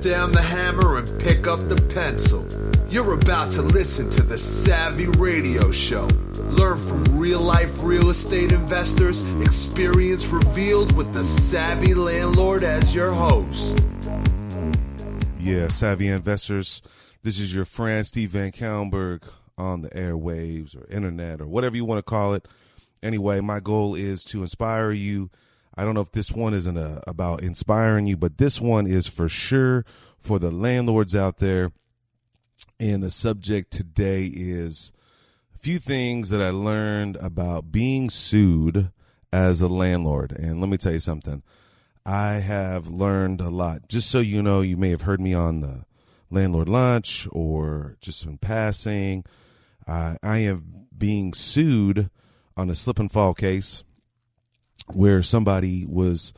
down the hammer and pick up the pencil. You're about to listen to the Savvy Radio Show. Learn from real-life real estate investors, experience revealed with the Savvy Landlord as your host. Yeah, Savvy Investors, this is your friend Steve Van Kallenberg on the airwaves or internet or whatever you want to call it. Anyway, my goal is to inspire you. I don't know if this one isn't about inspiring you, but this one is for sure for the landlords out there. And the subject today is a few things that I learned about being sued as a landlord. And let me tell you something. I have learned a lot. Just so you know, you may have heard me on the Landlord Lunch or just in passing. I am being sued on a slip and fall case where somebody was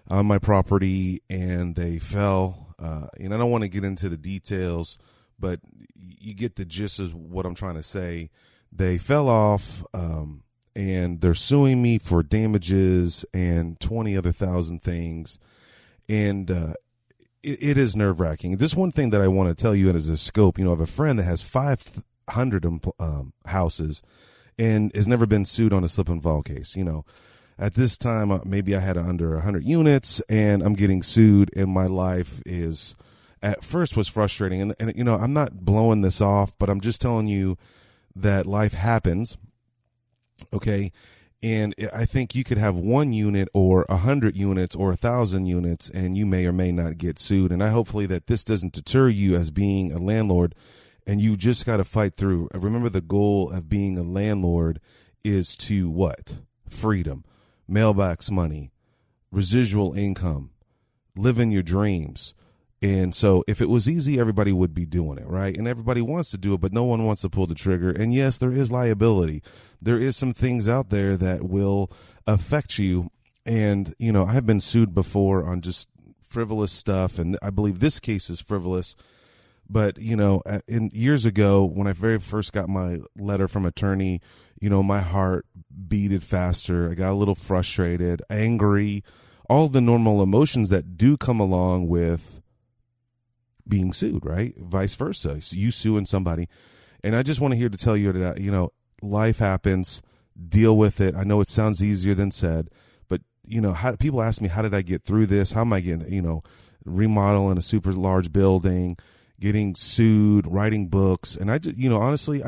on my property and they fell. And I don't want to get into the details, but you get the gist of what I'm trying to say. They fell off, and they're suing me for damages and 20 other thousand things. And it is nerve-wracking. This one thing that I want to tell you as a scope, I have a friend that has 500 houses and has never been sued on a slip and fall case. At this time, maybe I had under 100 units, and I'm getting sued, and my life is, at first, was frustrating. And I'm not blowing this off, but I'm just telling you that life happens, okay? And I think you could have 1 unit or 100 units or 1,000 units, and you may or may not get sued. And I hopefully that this doesn't deter you as being a landlord, and you just got to fight through. Remember, the goal of being a landlord is to what? Freedom. Mailbox money, residual income, living your dreams. And so if it was easy, everybody would be doing it, right? And everybody wants to do it, but no one wants to pull the trigger. And yes, there is liability. There is some things out there that will affect you. And, I have been sued before on just frivolous stuff, and I believe this case is frivolous. But, years ago, when I very first got my letter from attorney, my heart beated faster. I got a little frustrated, angry, all the normal emotions that do come along with being sued, right? Vice versa. So you suing somebody. And I just want to tell you that, life happens, deal with it. I know it sounds easier than said, but, people ask me, how did I get through this? How am I getting, remodeling a super large building, getting sued, writing books. And I just, honestly,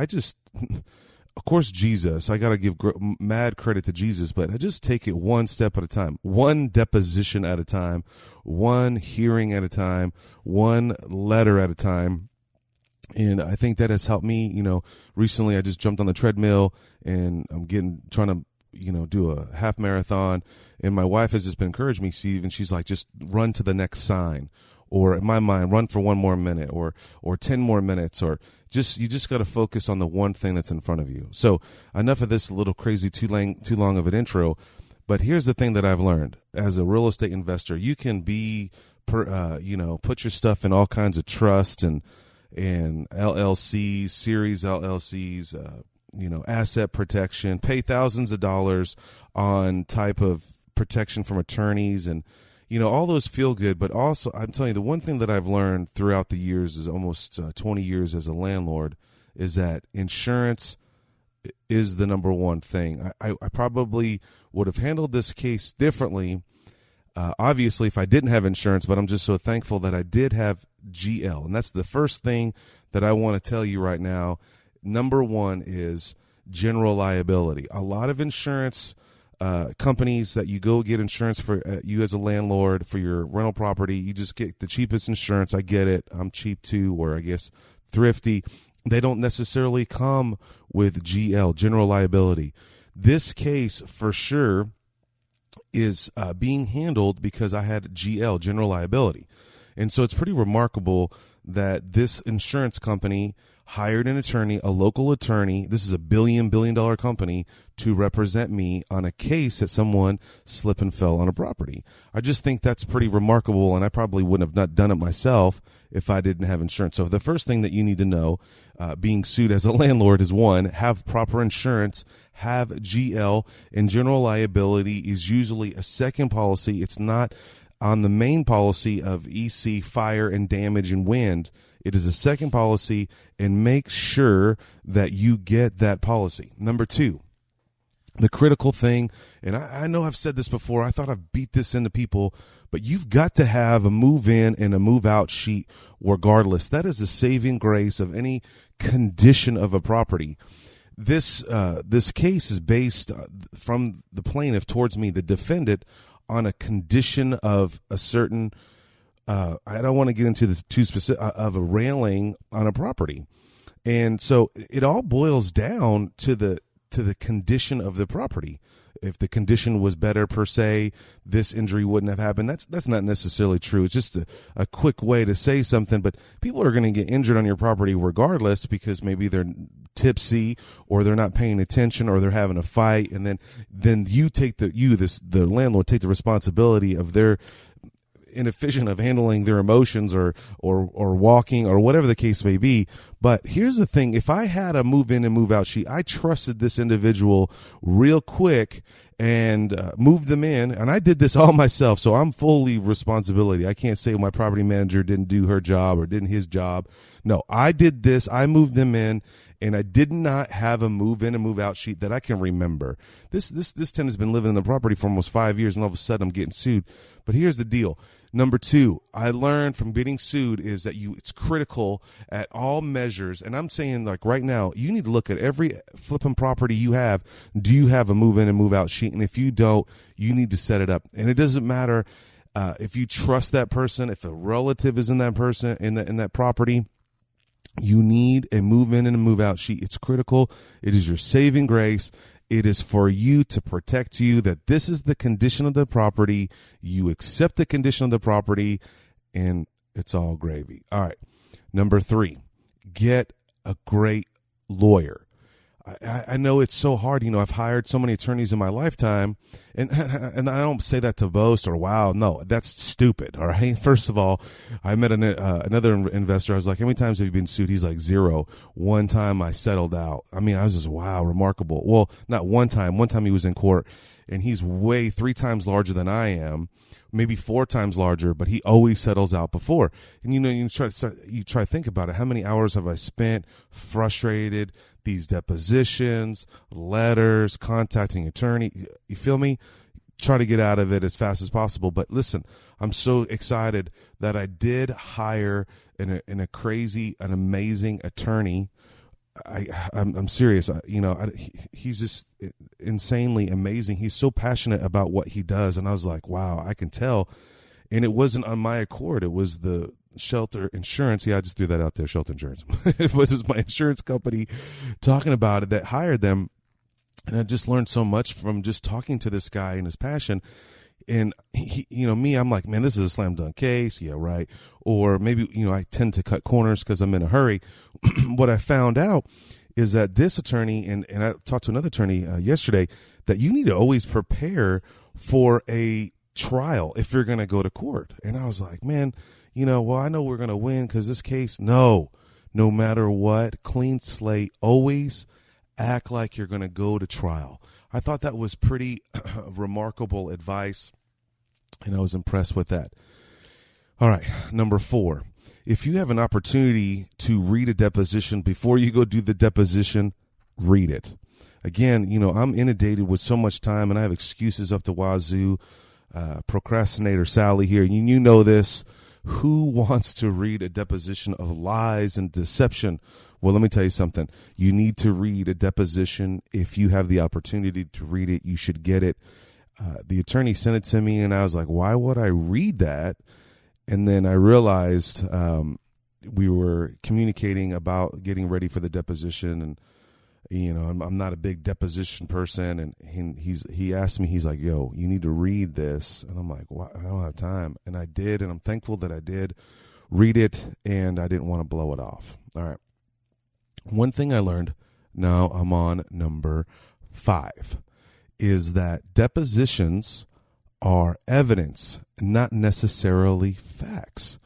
of course, Jesus, I got to give mad credit to Jesus, but I just take it one step at a time, one deposition at a time, one hearing at a time, one letter at a time. And I think that has helped me. Recently I just jumped on the treadmill and I'm trying to, do a half marathon. And my wife has just been encouraging me, Steve, and she's like, just run to the next sign. Or in my mind, run for 1 more minute or 10 more minutes, or you just got to focus on the one thing that's in front of you. So enough of this little crazy too long of an intro. But here's the thing that I've learned as a real estate investor: you can put your stuff in all kinds of trust and LLCs, series LLCs, asset protection, pay thousands of dollars on type of protection from attorneys and. All those feel good, but also I'm telling you, the one thing that I've learned throughout the years is almost 20 years as a landlord is that insurance is the number one thing. I probably would have handled this case differently, obviously, if I didn't have insurance, but I'm just so thankful that I did have GL. And that's the first thing that I want to tell you right now. Number one is general liability. A lot of insurance companies that you go get insurance for, you as a landlord for your rental property, you just get the cheapest insurance. I get it. I'm cheap too, or I guess thrifty. They don't necessarily come with GL, general liability. This case for sure is being handled because I had GL, general liability. And so it's pretty remarkable that this insurance company hired an attorney, a local attorney. This is a billion dollar company to represent me on a case that someone slipped and fell on a property. I just think that's pretty remarkable, and I probably wouldn't have not done it myself if I didn't have insurance. So the first thing that you need to know, being sued as a landlord, is one, have proper insurance, have GL, and general liability is usually a second policy. It's not on the main policy of EC, fire and damage and wind. It is a second policy, and make sure that you get that policy. Number 2, the critical thing, and I know I've said this before, I thought I've beat this into people, but you've got to have a move-in and a move-out sheet regardless. That is the saving grace of any condition of a property. This case is based from the plaintiff towards me, the defendant, on a condition of a certain, I don't want to get into the too specific, of a railing on a property. And so it all boils down to the condition of the property. If the condition was better per se, this injury wouldn't have happened. That's not necessarily true. It's just a quick way to say something, but people are going to get injured on your property regardless, because maybe they're tipsy or they're not paying attention or they're having a fight. And then you take the landlord take the responsibility of their inefficient of handling their emotions or walking or whatever the case may be. But here's the thing. If I had a move in and move out sheet, I trusted this individual real quick and moved them in. And I did this all myself. So I'm fully responsibility. I can't say my property manager didn't do her job or didn't his job. No, I did this. I moved them in. And I did not have a move in and move out sheet that I can remember. This tenant has been living in the property for almost 5 years, and all of a sudden I'm getting sued. But here's the deal. Number 2, I learned from getting sued is that it's critical at all measures. And I'm saying, like, right now, you need to look at every flipping property you have. Do you have a move in and move out sheet? And if you don't, you need to set it up. And it doesn't matter if you trust that person, if a relative is in that person, in that property. You need a move in and a move out sheet. It's critical. It is your saving grace. It is for you to protect you, that this is the condition of the property. You accept the condition of the property, and it's all gravy. All right. Number 3, get a great lawyer. I know it's so hard. I've hired so many attorneys in my lifetime, and I don't say that to boast or wow. No, that's stupid. All right. First of all, I met another investor. I was like, how many times have you been sued? He's like, 0. One time I settled out. I mean, I was just, wow, remarkable. Well, not one time. One time he was in court, and he's 3 times larger than I am, maybe 4 times larger, but he always settles out before. And you try to think about it. How many hours have I spent frustrated? These depositions, letters, contacting attorney, you feel me? Try to get out of it as fast as possible. But listen, I'm so excited that I did hire an amazing attorney. I'm serious. He's just insanely amazing. He's so passionate about what he does. And I was like, wow, I can tell. And it wasn't on my accord. It was the Shelter Insurance. Yeah, I just threw that out there. Shelter Insurance. It was my insurance company talking about it that hired them. And I just learned so much from just talking to this guy and his passion. And me, I'm like, man, this is a slam dunk case. Yeah, right. Or maybe, I tend to cut corners because I'm in a hurry. What I found out is that this attorney, and I talked to another attorney yesterday, that you need to always prepare for a trial if you're going to go to court. And I was like, man, well, I know we're going to win because this case, no matter what, clean slate, always act like you're going to go to trial. I thought that was pretty remarkable advice, and I was impressed with that. All right, number 4, if you have an opportunity to read a deposition before you go do the deposition, read it. Again, I'm inundated with so much time, and I have excuses up to wazoo. Procrastinator Sally here, and you know this. Who wants to read a deposition of lies and deception? Well, let me tell you something. You need to read a deposition. If you have the opportunity to read it, you should get it. The attorney sent it to me, and I was like, why would I read that? And then I realized we were communicating about getting ready for the deposition, and I'm not a big deposition person, and he asked me, he's like, yo, you need to read this. And I'm like, well, I don't have time. And I did, and I'm thankful that I did read it, and I didn't want to blow it off. All right. One thing I learned, now I'm on number 5, is that depositions are evidence, not necessarily facts.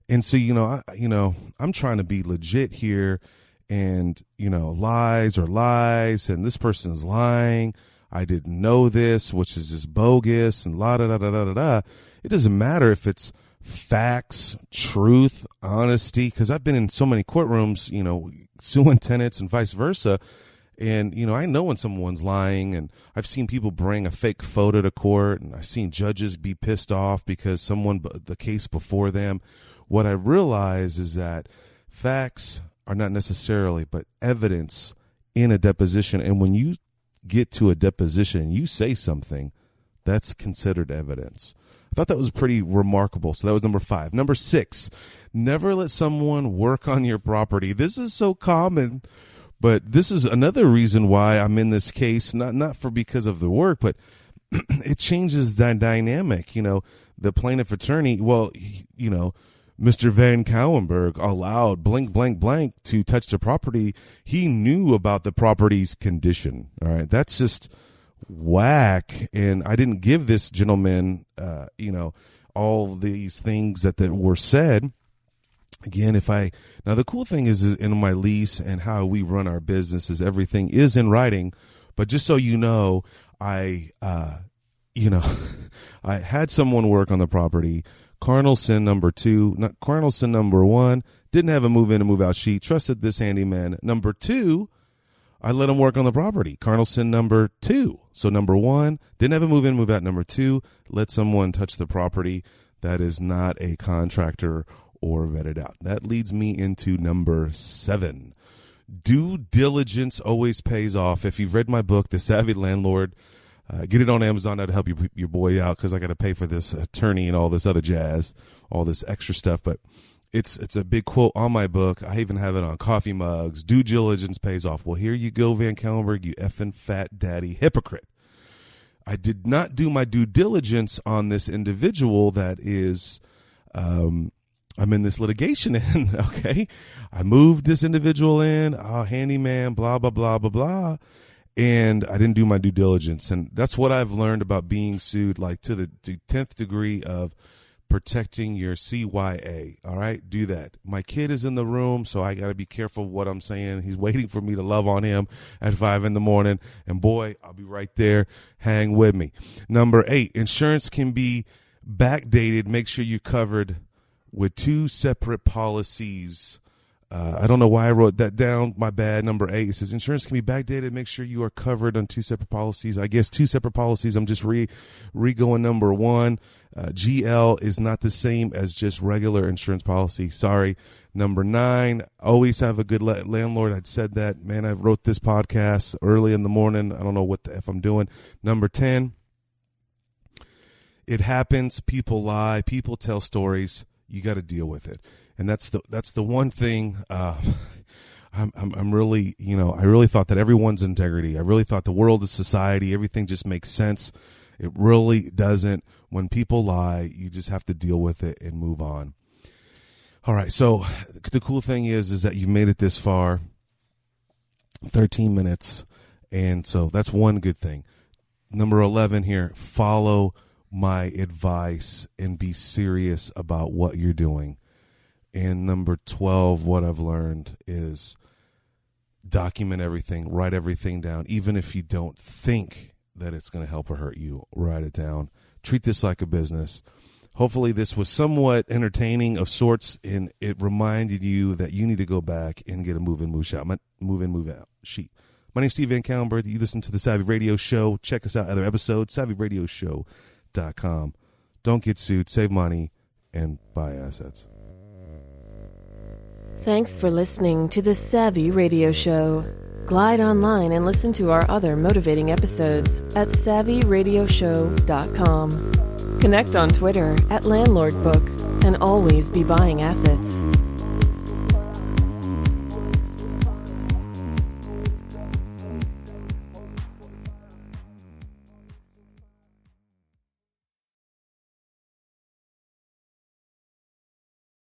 And so, I'm trying to be legit here. And, lies are lies, and this person's lying. I didn't know this, which is just bogus and la da da da da da da. It doesn't matter if it's facts, truth, honesty, because I've been in so many courtrooms, suing tenants and vice versa. And, I know when someone's lying, and I've seen people bring a fake photo to court, and I've seen judges be pissed off because the case before them. What I realize is that facts are not necessarily, but evidence in a deposition. And when you get to a deposition and you say something, that's considered evidence. I thought that was pretty remarkable. So that was number 5. Number 6, never let someone work on your property. This is so common, but this is another reason why I'm in this case, not because of the work, but it changes the dynamic. The plaintiff attorney, Mr. Van Cowenberg allowed blank, blank, blank to touch the property. He knew about the property's condition. All right. That's just whack. And I didn't give this gentleman, all these things that were said. Again, now the cool thing is in my lease and how we run our business is everything is in writing. But just so you know, I had someone work on the property. Cardinal sin number 2, not cardinal sin number 1, didn't have a move in and move out sheet, trusted this handyman. Number 2, I let him work on the property. Cardinal sin number 2. So number 1, didn't have a move in, move out. Number 2, let someone touch the property that is not a contractor or vetted out. That leads me into number 7. Due diligence always pays off. If you've read my book, The Savvy Landlord, get it on Amazon. That'll help your boy out because I got to pay for this attorney and all this other jazz, all this extra stuff. But it's a big quote on my book. I even have it on coffee mugs. Due diligence pays off. Well, here you go, Van Cowenberg, you effing fat daddy hypocrite. I did not do my due diligence on this individual that is, I'm in this litigation in, okay? I moved this individual in, handyman, blah, blah, blah, blah, blah. And I didn't do my due diligence. And that's what I've learned about being sued, like to the 10th degree of protecting your CYA. All right, do that. My kid is in the room, so I got to be careful what I'm saying. He's waiting for me to love on him at 5 a.m. And boy, I'll be right there. Hang with me. Number 8, insurance can be backdated. Make sure you're covered with 2 separate policies. I don't know why I wrote that down. My bad. Number 8, it says insurance can be backdated. Make sure you are covered on 2 separate policies. I guess 2 separate policies. I'm just re-going number 1. GL is not the same as just regular insurance policy. Sorry. Number 9, always have a good landlord. I'd said that. Man, I wrote this podcast early in the morning. I don't know what the F I'm doing. Number 10, it happens. People lie. People tell stories. You got to deal with it. And that's the one thing I'm really, I really thought that everyone's integrity. I really thought the world is society. Everything just makes sense. It really doesn't. When people lie, you just have to deal with it and move on. All right. So the cool thing is that you've made it this far, 13 minutes. And so that's one good thing. Number 11 here, follow my advice and be serious about what you're doing. And number 12, what I've learned is document everything, write everything down. Even if you don't think that it's going to help or hurt you, write it down. Treat this like a business. Hopefully this was somewhat entertaining of sorts, and it reminded you that you need to go back and get a move in, move out sheet. My name's Steve Van Cowenberg. You listen to the Savvy Radio Show. Check us out other episodes, SavvyRadioShow.com. Don't get sued, save money, and buy assets. Thanks for listening to the Savvy Radio Show. Glide online and listen to our other motivating episodes at SavvyRadioShow.com. Connect on Twitter at LandlordBook and always be buying assets.